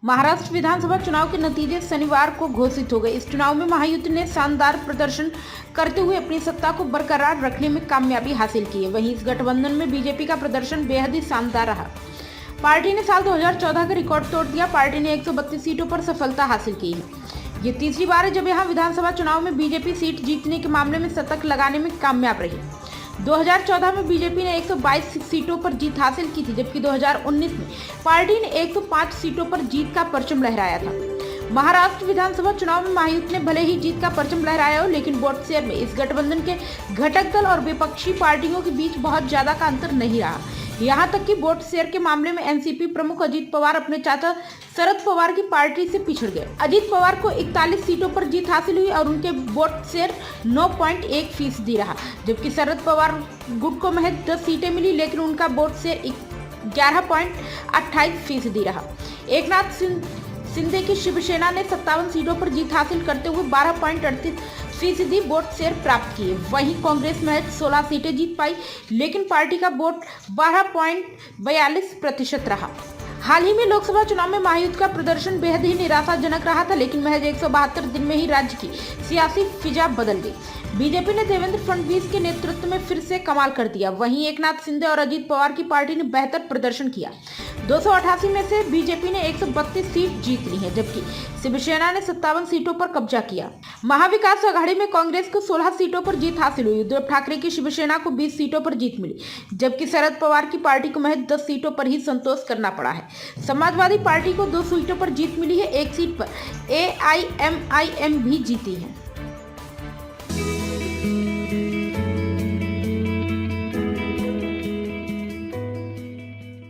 महाराष्ट्र विधानसभा चुनाव के नतीजे शनिवार को घोषित हो गए। इस चुनाव में महायुति ने शानदार प्रदर्शन करते हुए अपनी सत्ता को बरकरार रखने में कामयाबी हासिल की है। वहीं इस गठबंधन में बीजेपी का प्रदर्शन बेहद ही शानदार रहा। पार्टी ने साल 2014 का रिकॉर्ड तोड़ दिया। पार्टी ने 132 सीटों पर सफलता हासिल की है। ये तीसरी बार है जब यहां विधानसभा चुनाव में बीजेपी सीट जीतने के मामले में शतक लगाने में कामयाब रही। 2014 में बीजेपी ने 122 सीटों पर जीत हासिल की थी, जबकि 2019 में पार्टी ने 105 सीटों पर जीत का परचम लहराया था। महाराष्ट्र विधानसभा चुनाव में महायुति ने भले ही जीत का परचम लहराया हो, लेकिन वोट शेयर में इस गठबंधन के घटक दल और विपक्षी पार्टियों के बीच बहुत ज्यादा का अंतर नहीं रहा। यहां तक कि वोट शेयर के मामले में एनसीपी प्रमुख अजित पवार अपने चाचा शरद पवार की पार्टी से पिछड़ गए। अजित पवार को 41 सीटों पर जीत हासिल हुई और उनके वोट शेयर 9.1% रहा, जबकि शरद पवार गुट को महज 10 सीटें मिली, लेकिन उनका वोट शेयर 11.28% रहा। एकनाथ शिंदे की शिवसेना ने 57 सीटों पर जीत हासिल करते हुए 12.38% वोट शेयर प्राप्त किए। वहीं कांग्रेस महज 16 सीटें जीत पाई, लेकिन पार्टी का वोट 12.42% रहा। हाल ही में लोकसभा चुनाव में महायुति का प्रदर्शन बेहद ही निराशाजनक रहा था, लेकिन महज 172 दिन में ही राज्य की सियासी फिजा बदल गई। बीजेपी ने देवेंद्र फडणवीस के नेतृत्व में फिर से कमाल कर दिया। वहीं एकनाथ शिंदे और अजित पवार की पार्टी ने बेहतर प्रदर्शन किया। 288 में से बीजेपी ने 132 सीट जीत ली है, जबकि शिवसेना ने 57 सीटों पर कब्जा किया। महाविकास आघाड़ी में कांग्रेस को 16 सीटों पर जीत हासिल हुई। उद्धव ठाकरे की शिवसेना को 20 सीटों पर जीत मिली, जबकि शरद पवार की पार्टी को महज 10 सीटों पर ही संतोष करना पड़ा है। समाजवादी पार्टी को 2 सीटों पर जीत मिली है। 1 सीट पर AIMIM भी जीती है।